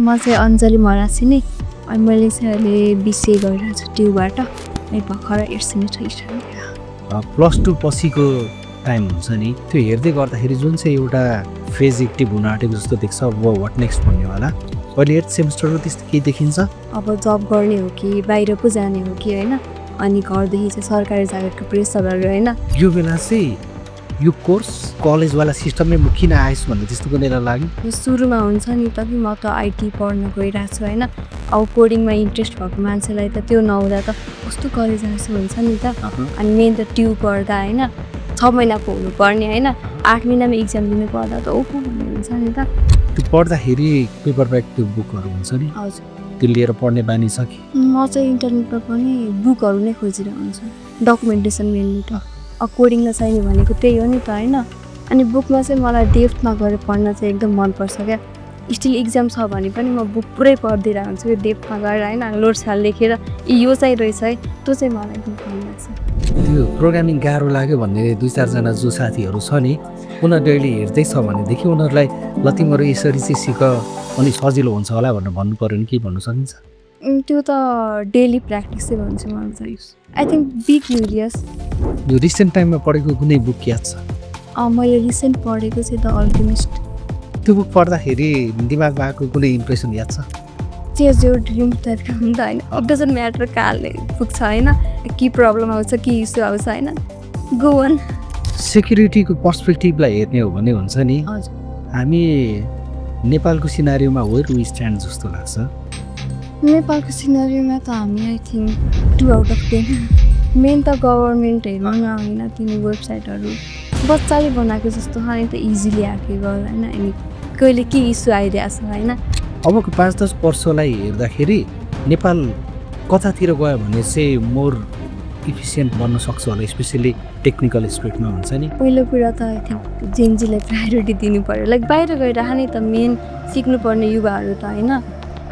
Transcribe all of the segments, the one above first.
म चाहिँ अञ्जली मरासी नि अनि मैले चाहिँ अहिले बिसिए गरिरहेको छु ट्युबाट भर्खर 8 सेमिस्टर स्टार्ट प्लस टू पछिको टाइम हुन्छ नि त्यो हेर्दै गर्दाखेरि जुन चाहिँ एउटा फेज एक्टिभ हुन आँटेको जस्तो देख्छ अब वाट नेक्स्ट भन्नेवाला अहिले 8 सेमिस्टरको त्यस्तो केही देखिन्छ अब जब गर्ने हो कि बाहिर पो जाने हो कि होइन अनि घरदेखि चाहिँ सरकारी जागिरको प्रेसरहरू होइन यो बेला चाहिँ यो कोर्स कलेजवाला सिस्टममै म किन आएछु भन्ने त्यस्तो कुनै लाग्यो सुरुमा हुन्छ नि त कि म त आइटी पढ्न गइरहेको छु होइन अब कोडिङमा इन्ट्रेस्ट भएको मान्छेलाई त त्यो नहुँदा त कस्तो कलेज आएछु हुन्छ नि त अनि मेन त ट्युब पढ्दा होइन 6 महिनाको हुनुपर्ने होइन 8 महिनामा इक्जाम दिनु पर्दा त ओहो भन्ने हुन्छ नि त त्यो पढ्दाखेरि पेपर ब्याक त्यो बुकहरू हुन्छ नि हजुर त्यो लिएर पढ्ने बानी छ कि म चाहिँ इन्टरनेटमा पनि बुकहरू नै खोजिरहेको हुन्छु डकुमेन्टेसन मेनली त अब कोडिङलाई चाहिने भनेको त्यही हो नि त होइन अनि बुकमा चाहिँ मलाई डेप्थमा गएर पढ्न चाहिँ एकदम मनपर्छ क्या स्टिल इक्जाम छ भने पनि म बुक पुरै पढिदिरहेको हुन्छु यो डेप्थमा गएर होइन नोट्सहरू लेखेर यो चाहिँ रहेछ है त्यो चाहिँ मलाई एकदम मन लाग्छ त्यो प्रोग्रामिङ गाह्रो लाग्यो भन्ने 2-4 जना जो साथीहरू छ नि उनीहरू अहिले हेर्दैछ भनेदेखि उनीहरूलाई ल तिमीहरू यसरी चाहिँ सिक अनि सजिलो हुन्छ होला भनेर भन्नु पऱ्यो नि के भन्नु सकिन्छ त्यो त डेली प्र्याक्टिसै भन्छु मलाई चाहिँ आई थिङ्क बी क्युरियस यो रिसेन्ट टाइममा पढेको कुनै बुक याद छ मैले रिसेन्ट पढेको चाहिँ द अल्केमिस्ट त्यो बुक पढ्दाखेरि दिमागमा आएको कुनै इम्प्रेसन याद छ चेज योर ड्रिम टाइपको हुन्छ होइन इट डजन्ट म्याटर कहाँले पुग्छ होइन के प्रब्लम आउँछ के इस्यु आउँछ होइन गो अन सेक्युरिटीको पर्सपेक्टिभलाई हेर्ने हो भने हुन्छ नि हजुर हामी नेपालको सिनारीमा वेयर वी स्ट्यान्ड जस्तो लाग्छ नेपालको सिनारीमा त हामी I think 2 out of 10 main त गभर्मेन्ट हेर्नु न होइन तिनी वेबसाइटहरू बच्चाले बनाएको जस्तो होइन त इजिली ह्याकेबल होइन अनि कहिले के इस्यु आइरहेको छ होइन अबको 5-10 वर्षलाई हेर्दाखेरि नेपाल कतातिर गयो भने चाहिँ मोर इफिसियन्ट बन्न सक्छ होला स्पेसली टेक्निकल एस्पेक्टमा हुन्छ नि पहिलो कुरा त आई थिङ्क जेनजीलाई प्रायोरिटी दिनु पऱ्यो लाइक बाहिर गएर नि त मेन सिक्नुपर्ने युवाहरू त होइन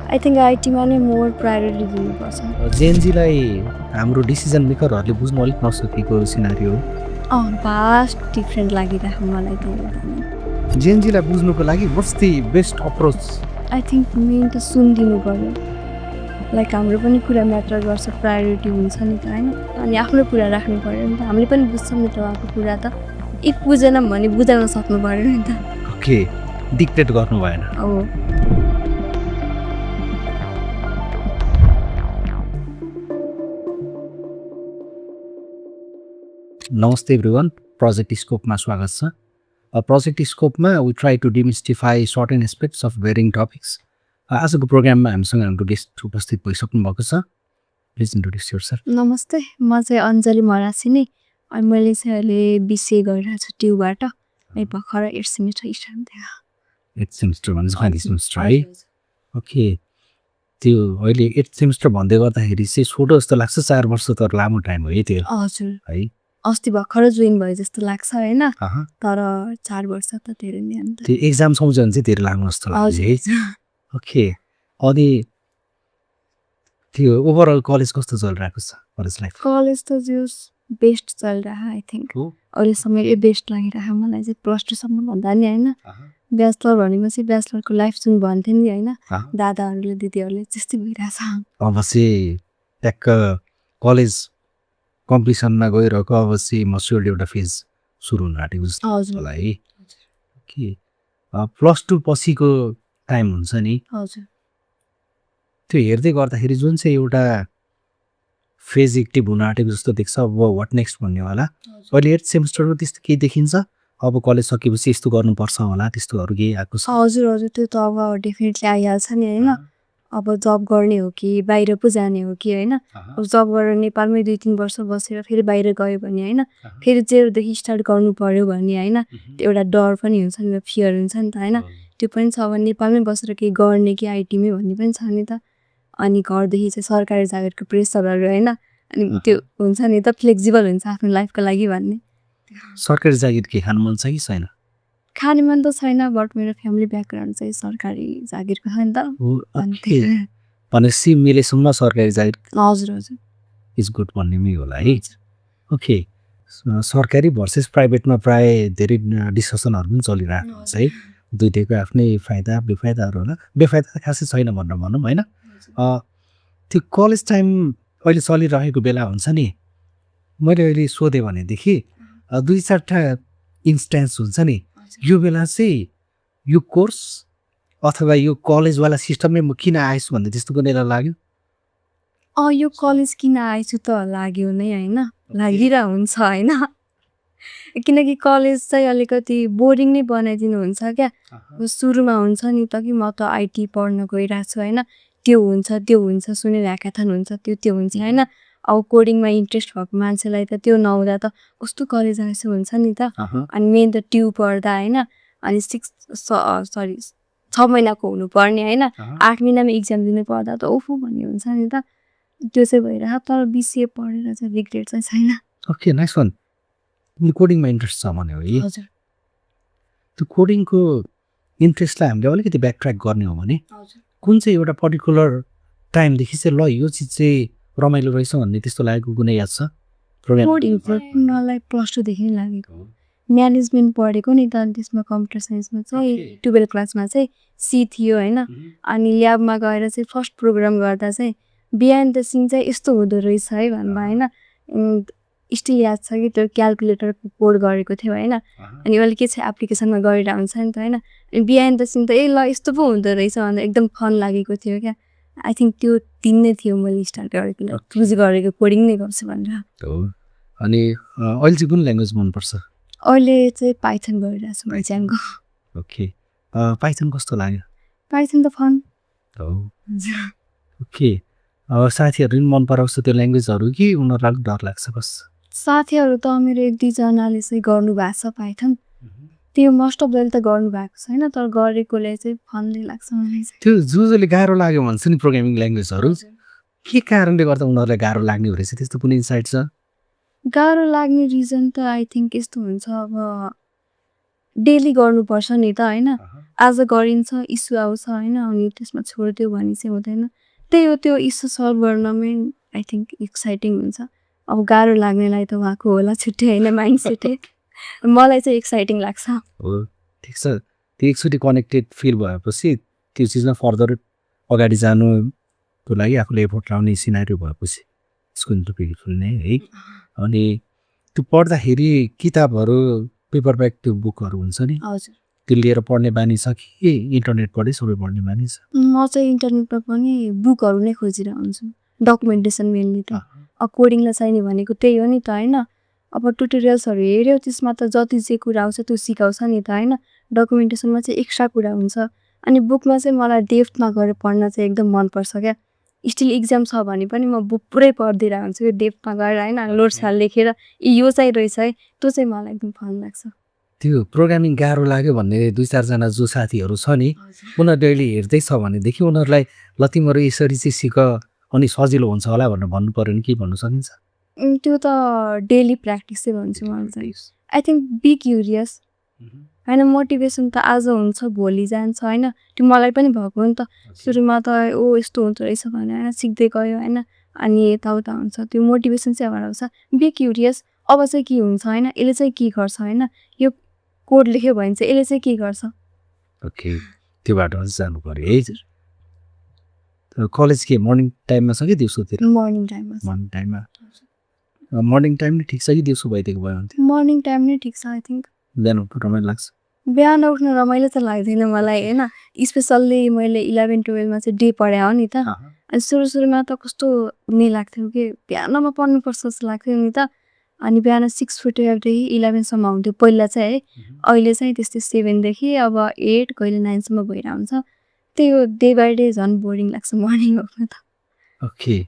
आई थिङ्क आइटीमा नै मोर प्रायोरिटी दिनुपर्छ जेनजीलाई हाम्रो डिसिजन मेकरहरूले बुझ्नु अलिक नसकेको सिनारी हो भास्ट डिफ्रेन्ट लागिरहेको मलाई त्यो जेनजीलाई बुझ्नुको लागि what's the best approach I think main त सुनिदिनु पऱ्यो लाइक हाम्रो पनि कुरा म्याटर गर्छ प्रायोरिटी हुन्छ नि त होइन अनि आफ्नो कुरा राख्नु पऱ्यो नि त हामीले पनि बुझ्छौँ नि त उहाँको कुरा त इफ बुझेनौँ भने बुझाउन सक्नु पऱ्यो नि त ओके डिक्टेट गर्नु भएन हो नमस्ते एभ्रिवान प्रोजेक्ट स्कोपमा स्वागत छ प्रोजेक्ट स्कोपमा we try to demystify certain aspects of varying topics आजको प्रोग्राममा हामीसँग हाम्रो गेस्ट उपस्थित भइसक्नु भएको छ प्लिज इन्ट्रोड्युस योरसेल्फ नमस्ते म चाहिँ अञ्जली मरासी नि अनि मैले चाहिँ अहिले बिसिए गरिरहेको छु ट्युबाट भर्खर 8 सेमिस्टर स्टार्ट भयो 8 सेमिस्टर भने फाइनल सेमिस्टर है ओके त्यो अहिले 8 सेमिस्टर भन्दै गर्दाखेरि चाहिँ छोटो जस्तो लाग्छ 4 वर्ष त लामो टाइम हो है त्यो हजुर है अस्ति भर्खर जोइन भयो जस्तो लाग्छ होइन तर 4 वर्ष त धेरै नै अन्त त्यो एक्जाम सम्झ्यो भने चाहिँ धेरै लामो जस्तो लाग्छ है ओके अनि त्यो ओभरअल कलेज कस्तो चलिरहेको छ कलेज लाइफ कलेज त जस बेस्ट चलिरहेको आई थिङ्क अहिलेसम्म यो बेस्ट लागिरहेको मलाई चाहिँ +2सम्म भन्दा नि होइन ब्याचलर भनेपछि ब्याचलरको लाइफ जुन भन्थ्यो नि होइन दादाहरूले दिदीहरूले त्यस्तै भइरहेछ अब चाहिँ ट्याक्क कलेज कम्पिटिसनमा गइरहेको अब चाहिँ मस्योर एउटा फेज सुरु हुन आँटेको जस्तो होला है के +2 पछिको टाइम हुन्छ नि हजुर त्यो हेर्दै गर्दाखेरि जुन चाहिँ एउटा फेज एक्टिभ हुन आँटेको जस्तो देख्छ अब वाट नेक्स्ट भन्नेवाला अहिले 8 सेमिस्टरको त्यस्तो केही देखिन्छ अब कलेज सकेपछि यस्तो गर्नुपर्छ होला त्यस्तोहरू केही आएको छ हजुर हजुर त्यो त अब डेफिनेटली आइहाल्छ नि होइन अब जब गर्ने हो कि बाहिर पो जाने हो कि होइन अब जब गरेर नेपालमै 2-3 वर्ष बसेर फेरि बाहिर गयो भने होइन फेरि जेरोदेखि स्टार्ट गर्नु पऱ्यो भने होइन एउटा डर पनि हुन्छ नि त फियर हुन्छ नि त होइन त्यो पनि छ अब नेपालमै बसेर केही गर्ने कि आइटीमै भन्ने पनि छ नि त अनि घरदेखि चाहिँ सरकारी जागिरको प्रेसरहरू होइन अनि त्यो हुन्छ नि त फ्लेक्सिबल हुन्छ आफ्नो लाइफको लागि भन्ने सरकारी जागिर के खानु मन छ कि छैन खाने मन त छैन बट मेरो फ्यामिली ब्याकग्राउन्ड चाहिँ सरकारी जागिरको छ नि त भनेपछि मिलेसम्म सरकारी जागिर हजुर हजुर इज गुड भन्नेमै होला है ओके सरकारी भर्सेस प्राइभेटमा प्राय धेरै डिस्कसनहरू पनि चलिरहेको हुन्छ है दुइटैको आफ्नै फाइदा बेफाइदाहरू होला। बेफाइदा त खासै छैन भनेर भनौँ होइन। त्यो कलेज टाइम अहिले चलिरहेको बेला हुन्छ नि, मैले अहिले सोधेँ भनेदेखि 2-4टा इन्स्ट्यान्स हुन्छ नि, यो बेला चाहिँ यो कोर्स अथवा यो कलेजवाला सिस्टममै म किन आएछु भन्ने त्यस्तो कुनै लाग्यो? यो कलेज किन आएछु त लाग्यो नै होइन, लागिरहेको हुन्छ होइन। किनकि कलेज चाहिँ अलिकति बोरिङ नै बनाइदिनुहुन्छ क्या। सुरुमा हुन्छ नि त कि म त आइटी पढ्न गइरहेको छु होइन, त्यो हुन्छ सुनेर ह्याकाथन हुन्छ त्यो हुन्छ होइन। अब कोडिङमा इन्ट्रेस्ट भएको मान्छेलाई त त्यो नहुँदा त कस्तो कलेज आएछु हुन्छ नि त। अनि मेन त ट्यु पढ्दा होइन, अनि 6 महिनाको हुनुपर्ने होइन, 8 महिनामा इक्जाम दिनु पर्दा त ओफो भन्ने हुन्छ नि त। त्यो चाहिँ भइरहेको, तर बिसिए पढेर चाहिँ रिग्रेट चाहिँ छैन। Okay, nice one. तिमीले कोडिङमा इन्ट्रेस्ट छ भन्यो है? हजुर। त्यो कोडिङको इन्ट्रेस्टलाई हामीले अलिकति ब्याकट्र्याक गर्ने हो भने कुन चाहिँ एउटा पर्टिकुलर टाइमदेखि चाहिँ ल यो चिज चाहिँ रमाइलो रहेछ भन्ने त्यस्तो लागेको कुनै याद छ? कोडिङ चाहिँ मलाई +2 देखि नै लागेको। म्यानेजमेन्ट पढेको नि त, अनि त्यसमा कम्प्युटर साइन्समा चाहिँ 12 क्लासमा चाहिँ सी थियो होइन। अनि ल्याबमा गएर चाहिँ फर्स्ट प्रोग्राम गर्दा चाहिँ बिहाइन्ड द सिन चाहिँ यस्तो हुँदो रहेछ है भन्दा होइन। स्टिल याद छ कि त्यो क्यालकुलेटरको कोड गरेको थियो होइन। अनि अहिले के छ एप्लिकेसनमा गरिरहेको हुन्छ नि त होइन। अनि बिहाइन्ड द सिन त ल यस्तो पो हुँदो रहेछ भनेर एकदम फन लागेको थियो क्या। आई थिङ्क त्यो दिन नै थियो मैले स्टार्ट गरेको, चुज गरेको कोडिङ नै गर्छु भनेर। अनि अहिले चाहिँ कुन ल्याङ्ग्वेज मनपर्छ? अहिले चाहिँ पाइथन गरिरहेको छु एक्जामको। ओके, पाइथन कस्तो लाग्यो? पाइथन त फन। ओके, साथीहरू पनि मन पराउँछ त्यो ल्याङ्ग्वेजहरू कि उनीहरूलाई डर लाग्छ बस? साथीहरू त मेरो 1-2जनाले चाहिँ गर्नुभएको छ पाइथन। त्यो मोस्ट अफ जले त गर्नुभएको छैन, तर गरेकोले चाहिँ फन्दै लाग्छ मलाई चाहिँ। त्यो जसले गाह्रो लाग्यो भन्छ नि प्रोग्रामिङ ल्याङ्ग्वेजहरू, के कारणले गर्दा उनीहरूलाई गाह्रो लाग्ने रहेछ, त्यस्तो कुनै इन्साइट छ? गाह्रो लाग्ने रिजन त आई थिङ्क यस्तो हुन्छ, अब डेली गर्नुपर्छ नि त होइन। आज गरिन्छ, इस्यु आउँछ होइन, अनि त्यसमा छोडिदियो भने चाहिँ हुँदैन। त्यही हो, त्यो इस्यु सल्भ गर्नमै आई थिङ्क एक्साइटिङ हुन्छ। अब गाह्रो लाग्नेलाई त उहाँको होला छुट्टै होइन, माइन्ड सेटै। मलाई चाहिँ एक्साइटिङ लाग्छ। हो, ठिक छ। त्यो एकचोटि कनेक्टेड फिल भएपछि त्यो चिजमा फर्दर अगाडि जानुको लागि आफूले एफोर्ट लाउने सिनारियो भएपछि त्यसको इन्टरप्रिटेसन नै है। अनि त्यो पढ्दाखेरि किताबहरू पेपर ब्याक त्यो बुकहरू हुन्छ नि, त्यो लिएर पढ्ने बानी छ कि इन्टरनेटबाटै सबै पढ्ने बानी छ? म चाहिँ इन्टरनेटमा पनि बुकहरू नै खोजिरहेको हुन्छु, डकुमेन्टेसन मेनली त। अब कोडिङलाई चाहिने भनेको त्यही हो नि त होइन। अब ट्युटोरियल्सहरू हेऱ्यो, त्यसमा त जति जे कुरा आउँछ त्यो सिकाउँछ नि त होइन। डकुमेन्टेसनमा चाहिँ एक्स्ट्रा कुरा हुन्छ। अनि बुकमा चाहिँ मलाई डेप्थमा गएर पढ्न चाहिँ एकदम मनपर्छ क्या। स्टिल इक्जाम छ भने पनि म बुक पुरै पढिदिरहेको हुन्छु कि डेप्थमा गएर होइन, नोट्सहरू लेखेर यो चाहिँ रहेछ है, त्यो चाहिँ मलाई एकदम फन लाग्छ। त्यो प्रोग्रामिङ गाह्रो लाग्यो भन्ने 2-4जना जो साथीहरू छ नि, उनीहरू डेली हेर्दैछ भनेदेखि उनीहरूलाई ल तिमीहरू यसरी चाहिँ सिक अनि सजिलो हुन्छ होला भनेर भन्नु पऱ्यो नि, के भन्नु सकिन्छ? त्यो त डेली प्र्याक्टिसै भन्छु मलाई चाहिँ। आई थिङ्क बी क्युरियस होइन, मोटिभेसन त आज हुन्छ भोलि जान्छ होइन। त्यो मलाई पनि भएको नि त, सुरुमा त यस्तो हुँदो रहेछ भने होइन, सिक्दै गयो होइन, अनि यताउता हुन्छ। त्यो मोटिभेसन चाहिँ अब आउँछ, बी क्युरियस। अब चाहिँ के हुन्छ होइन, यसले चाहिँ के गर्छ होइन, यो कोड लेख्यो भने चाहिँ यसले चाहिँ के गर्छ। ओके, त्यो बाटोमा चाहिँ जानु पऱ्यो है। कलेज के मर्निङ टाइममा छ कि दिउँसोतिर? मर्निङ टाइममा। मर्निङ टाइममा। मर्निङ टाइम नै ठिक छ कि दिउँसो भइदिएको भयो हुन्थ्यो? मर्निङ टाइम नै ठिक छ आई थिङ्क। बिहान उठ्नु रमाइलो लाग्छ? बिहान उठ्नु रमाइलो त लाग्दैन मलाई होइन। स्पेसल्ली मैले 11-12मा चाहिँ डे पढाएँ हो नि त। अनि सुरुमा त कस्तो नै लाग्थ्यो कि बिहानमा पढ्नुपर्छ जस्तो लाग्थ्यो नि त। अनि बिहान 6:45देखि 11सम्म हुन्थ्यो पहिला चाहिँ है। अहिले चाहिँ त्यस्तै 7देखि अब 8 कहिले 9सम्म भइरहेको हुन्छ। त्यही हो, डे बाई डे झन् बोरिङ लाग्छ मर्निङ उठ्नु त। ओके,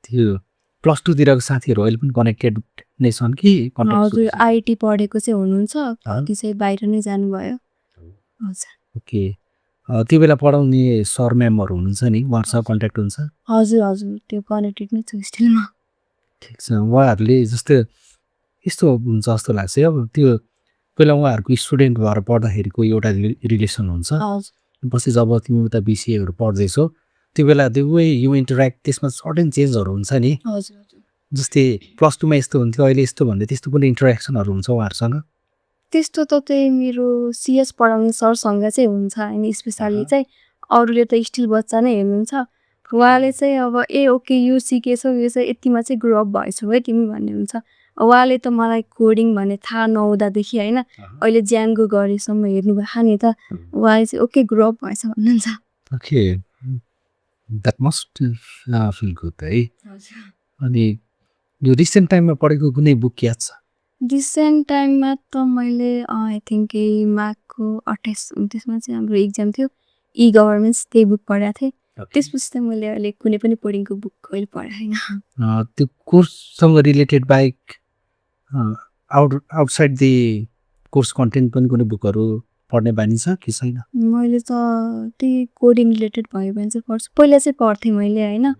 त्यो +2तिरको साथीहरू अहिले पनि कनेक्टेड नै छन् कि? हजुर, आइटी पढेको चाहिँ हुनुहुन्छ, कति चाहिँ बाहिर नै जानुभयो। हजुर। ओके, त्यो बेला पढाउने सर म्यामहरू हुनुहुन्छ नि, उहाँहरूसँग कन्ट्याक्ट हुन्छ? हजुर हजुर, त्यो कनेक्टेड नै छु स्टिलमा। ठिक छ, उहाँहरूले जस्तो यस्तो हुन्छ जस्तो लाग्छ अब त्यो पहिला उहाँहरूको स्टुडेन्ट भएर पढ्दाखेरिको एउटा रिलेसन हुन्छ, पछि जब तिमी उता बिसिएहरू पढ्दैछौ त्यो बेला त्यो वे यु इन्टरेक्ट, त्यसमा सर्टेन चेन्जहरू हुन्छ नि। जस्तै +2मा यस्तो हुन्थ्यो अहिले यस्तो भन्दै त्यस्तो कुनै इन्टरेक्सनहरू हुन्छ उहाँहरूसँग? त्यस्तो त चाहिँ मेरो सिएस पढाउने सरसँग चाहिँ हुन्छ होइन स्पेसली चाहिँ अरूले त स्टिल बच्चा नै हेर्नुहुन्छ उहाँले चाहिँ अब ओके यो सिकेछौ यो चाहिँ यतिमा चाहिँ ग्रो अप भएछौ है तिमी भन्ने हुन्छ उहाँले त मलाई कोडिङ भन्ने थाहा नहुँदादेखि होइन अहिले ज्याङ्गो गरेसम्म हेर्नुभएको नि त उहाँले चाहिँ ओके ग्रो अप भएछ भन्नुहुन्छ okay that must feel good है अनि यो रिसेन्ट टाइममा पढेको कुनै बुक याद छ रिसेन्ट टाइममा त मैले आई थिङ्क माघको 28-29मा चाहिँ हाम्रो इक्जाम थियो ई गभर्मेन्ट्स त्यही बुक पढाएको थिएँ त्यसपछि त मैले अहिले कुनै पनि कोडिङको बुक अहिले पढाएको छैन त्यो कोर्ससँग रिलेटेड बाहेक आउटसाइड दि कोर्स कन्टेन्ट पनि कुनै बुकहरू पढ्ने बानी छ कि छैन मैले त त्यही कोडिङ रिलेटेड भयो भने चाहिँ पढ्छु पहिला चाहिँ पढ्थेँ मैले होइन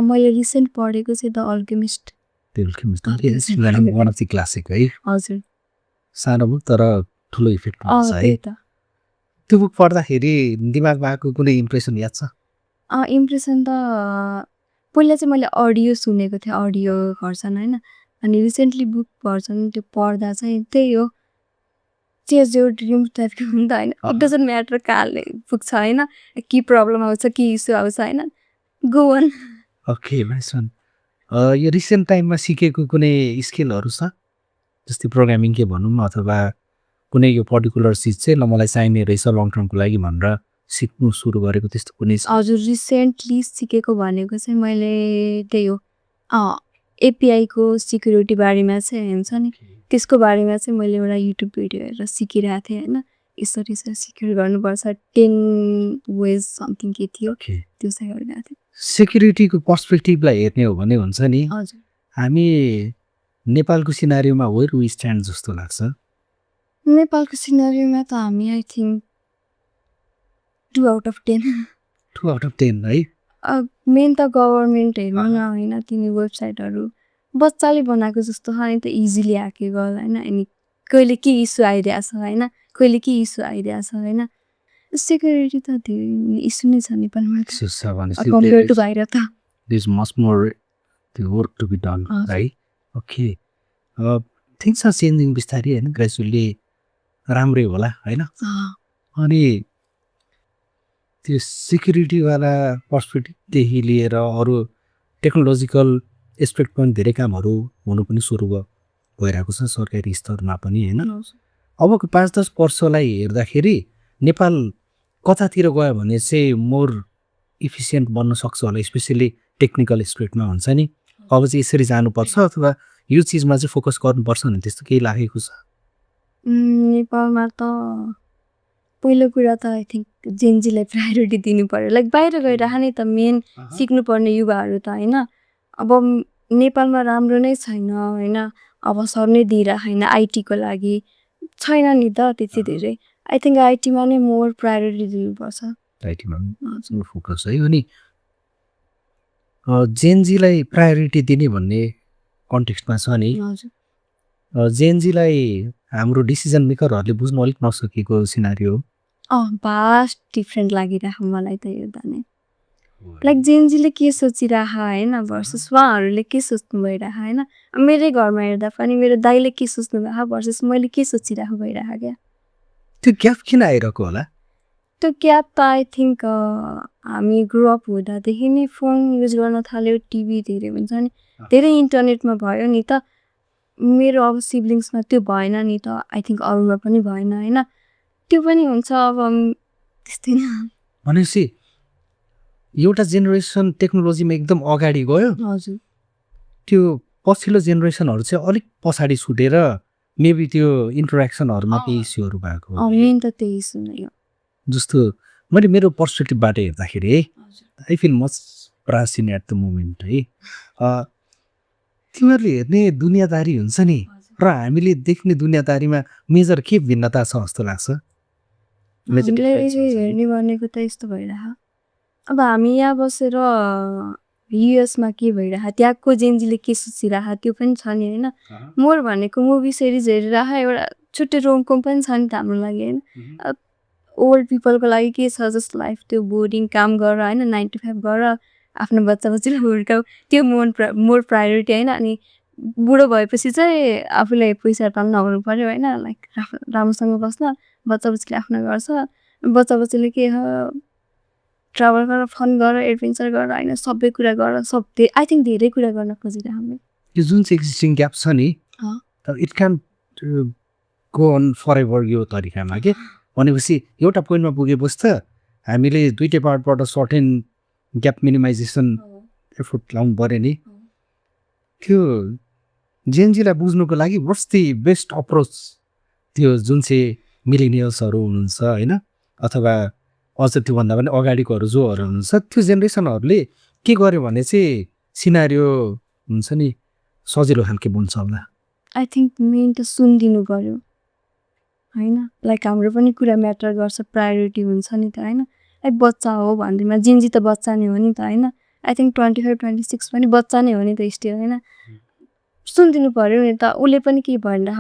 मैले रिसेन्ट पढेको चाहिँ the alchemist one of the classic है हजुर सानो बुक तर ठुलो इफेक्ट हुन्छ है त्यही त त्यो बुक पढ्दाखेरि दिमागमा आएको कुनै इम्प्रेसन याद छ इम्प्रेसन त पहिला चाहिँ मैले अडियो सुनेको थिएँ अडियो भर्सन होइन अनि रिसेन्टली बुक भर्सन त्यो पढ्दा चाहिँ त्यही हो चेज यो ड्रिम टाइपको हो नि त होइन इट डजन्ट म्याटर कहाँले पुग्छ होइन के प्रब्लम आउँछ के इस्यु आउँछ होइन go on okay nice one यो रिसेन्ट टाइममा सिकेको कुनै स्किलहरू छ जस्तै प्रोग्रामिङ के भनौँ अथवा कुनै यो पर्टिकुलर चिज चाहिँ ल मलाई चाहिने रहेछ लङ टर्मको लागि भनेर सिक्नु सुरु गरेको त्यस्तो कुनै हजुर रिसेन्टली सिकेको भनेको चाहिँ मैले त्यही हो एपिआईको सिक्युरिटी बारेमा चाहिँ हुन्छ नि त्यसको बारेमा चाहिँ मैले एउटा युट्युब भिडियो हेरेर सिकिरहेको थिएँ होइन यसरी चाहिँ सिक्योर गर्नुपर्छ 10 वेज समथिङ के थियो त्यो चाहिँ गरिरहेको थिएँ सेक्युरिटीको पर्सपेक्टिभलाई हेर्ने हो भने हुन्छ नि हजुर हामी नेपालको सिनारीमा वेयर वी स्ट्यान्ड जस्तो लाग्छ नेपालको सिनारीमा त हामी I think 2 out of 10 2 out of 10 है मेन त गभर्मेन्ट हेर्नु न होइन तिनी वेबसाइटहरू बच्चाले बनाएको जस्तो छ नि त इजिली ह्याकेबल होइन अनि कहिले के इस्यु आइरहेछ होइन कहिले के इस्यु आइरहेछ होइन सेक्युरिटी त धेरै इस्यु नै छ नेपालमा कम्पेयर टु बाहिर त there's much more the work to be done right okay things are changing बिस्तारै हैन ग्रेजुअली राम्रै होला हैन अनि त्यो सिक्युरिटी वाला पर्सपेक्टिभदेखि लिएर अरू टेक्नोलोजिकल एस्पेक्ट पनि धेरै कामहरू हुनु पनि सुरु भइरहेको छ सरकारी स्तरमा पनि हैन अबको 5-10 वर्षलाई हेर्दाखेरि नेपाल कतातिर गयो भने चाहिँ मोर इफिसियन्ट बन्न सक्छ होला स्पेसली टेक्निकल एस्पेक्टमा हुन्छ नि अब चाहिँ यसरी जानुपर्छ अथवा यो चिजमा चाहिँ फोकस गर्नुपर्छ भने त्यस्तो केही लागेको छ नेपालमा त पहिलो कुरा त आई थिङ्क जेनजीलाई प्रायोरिटी दिनु पर्यो लाइक बाहिर गइरह नि त मेन सिक्नुपर्ने युवाहरू त होइन अब नेपालमा राम्रो नै छैन होइन अवसर नै दिइरहेको होइन आइटीको लागि छैन नि त त्यति धेरै आई थिङ्क आइटीमा नै मोर प्रायोरिटी दिनुपर्छ आइटीमा फोकस है अनि जेनजीलाई प्रायोरिटी दिने भन्ने कन्टेक्स्टमा छ नि जेनजीलाई हाम्रो डिसिजन मेकरहरूले बुझ्नु अलिक नसकेको सिनारियो भास्ट डिफ्रेन्ट लागिरहेको मलाई त हेर्दा नै लाइक जेनजीले के सोचिरह होइन भर्सेस उहाँहरूले के सोच्नु भइरह होइन मेरै घरमा हेर्दा पनि मेरो दाइले के सोच्नु भएको भर्सेस मैले के सोचिरहेको भइरह क्या त्यो ग्याप किन आइरहेको होला त्यो ग्याप त आई थिङ्क हामी ग्रो अप हुँदादेखि नै फोन युज गर्न थाल्यो टिभी धेरै हुन्छ नि धेरै इन्टरनेटमा भयो नि त मेरो अब सिब्लिङ्समा त्यो भएन नि त आई थिङ्क अरूमा पनि भएन होइन त्यो पनि हुन्छ अब त्यस्तै नै भनेपछि एउटा जेनेरेसन टेक्नोलोजीमा एकदम अगाडि गयो हजुर त्यो पछिल्लो जेनेरेसनहरू चाहिँ अलिक पछाडि छुटेर मेबी त्यो इन्टरेक्सनहरूमा केही इस्युहरू भएको मेन त त्यही इस्यु नै हो जस्तो मैले मेरो पर्सपेक्टिभबाट हेर्दाखेरि है I feel much pressing at the moment है तिमीहरूले हेर्ने दुनियाँदारी हुन्छ नि र हामीले देख्ने दुनियाँदारीमा मेजर के भिन्नता छ जस्तो लाग्छ हेर्ने भनेको त यस्तो भइरह अब हामी यहाँ बसेर युएसमा के भइरह त्यहाँको जेनजीले के सोचिरह त्यो पनि छ नि होइन मोर भनेको मुभी सिरिज हेरिरह एउटा छुट्टै रोमकोम पनि छ नि त हाम्रो लागि होइन ओल्ड पिपलको लागि के छ जस्तो लाइफ त्यो बोर्डिङ काम गर होइन 9 to 5 गर आफ्नो बच्चा बच्चीलाई हुर्काऊ त्यो मोर प्रायोरिटी होइन अनि बुढो भएपछि चाहिँ आफूले पैसा तान्न नगर्नु पऱ्यो होइन लाइक राम्रोसँग बस्न बच्चा बच्चीले आफ्नो गर्छ बच्चा बच्चीले के हो ट्राभल गर फन गर एडभेन्चर गर होइन सबै कुरा गर आई थिङ्क धेरै कुरा गर्न खोजिरहेको हामी यो जुन चाहिँ एक्जिस्टिङ ग्याप छ नि it can go on forever यो तरिकामा के भनेपछि एउटा पोइन्टमा पुगेपछि त हामीले दुइटै पार्टबाट सर्टेन ग्याप मिनिमाइजेसन एफोर्ट लाउनु पऱ्यो नि त्यो जेएनजीलाई बुझ्नुको लागि वाट्स दि बेस्ट अप्रोच त्यो जुन चाहिँ मिलेनियल्सहरू हुनुहुन्छ होइन अथवा अझ त्योभन्दा पनि अगाडिकोहरू जोहरू हुनुहुन्छ त्यो जेनेरेसनहरूले के गर्यो भने चाहिँ सिनारियो हुन्छ नि सजिलो खालके बुझ्छ होला आई थिङ्क मेन त सुनिदिनु पऱ्यो होइन लाइक हाम्रो पनि कुरा म्याटर गर्छ प्रायोरिटी हुन्छ नि त होइन लाइक बच्चा हो भन्दैमा जिन्जी त बच्चा नै हो नि त होइन आई थिङ्क 25-26 पनि बच्चा नै हो नि त स्टिल होइन सुनिदिनु पऱ्यो नि त उसले पनि के भनिरह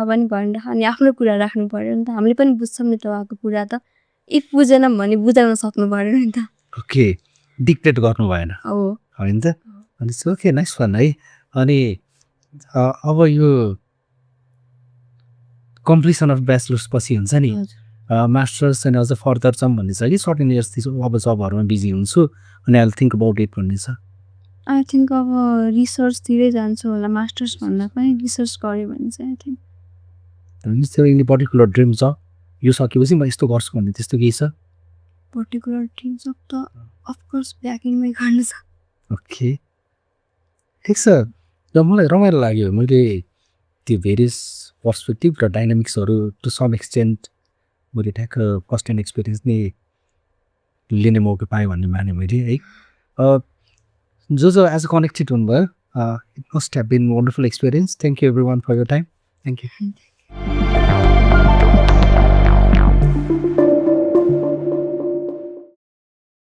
अनि आफ्नो कुरा राख्नु पऱ्यो नि त हामीले पनि बुझ्छौँ नि त उहाँको कुरा त इफ बुझेनौँ भने बुझाउन सक्नु पऱ्यो नि त ओके डिक्टेट गर्नु भएन हो होइन त अनि ओके नाइस फन है अनि अब यो कम्प्लिसन अफ ब्याचलर्स पछि हुन्छ नि मास्टर्स अनि अझ फर्दर छौँ भन्ने छ कि सर्टेन इयर्स अब जबहरूमा बिजी हुन्छु अनि आई थिङ्क अबाउट इट भन्ने छ आई थिङ्क अब रिसर्चतिरै जान्छु होला मास्टर्स भन्दा पनि रिसर्च गऱ्यो भने चाहिँ I think any particular dream छ यो सकेपछि म यस्तो गर्छु भन्ने त्यस्तो केही छ पर्टिकुलर ड्रिम छ त अफकोर्स ब्याकिङमै गर्नु छ ओके ठिक छ र मलाई रमाइलो लाग्यो मैले त्यो भेरियस पर्सपेक्टिभ र डाइनामिक्सहरू टु सम एक्सटेन्ट मैले ठ्याक्क फर्स्ट ह्यान्ड एक्सपिरियन्स नै लिने मौका पाएँ भन्ने माने मैले है जो एज अ कनेक्टेड हुनुभयो it must have been wonderful experience thank you everyone for your time thank you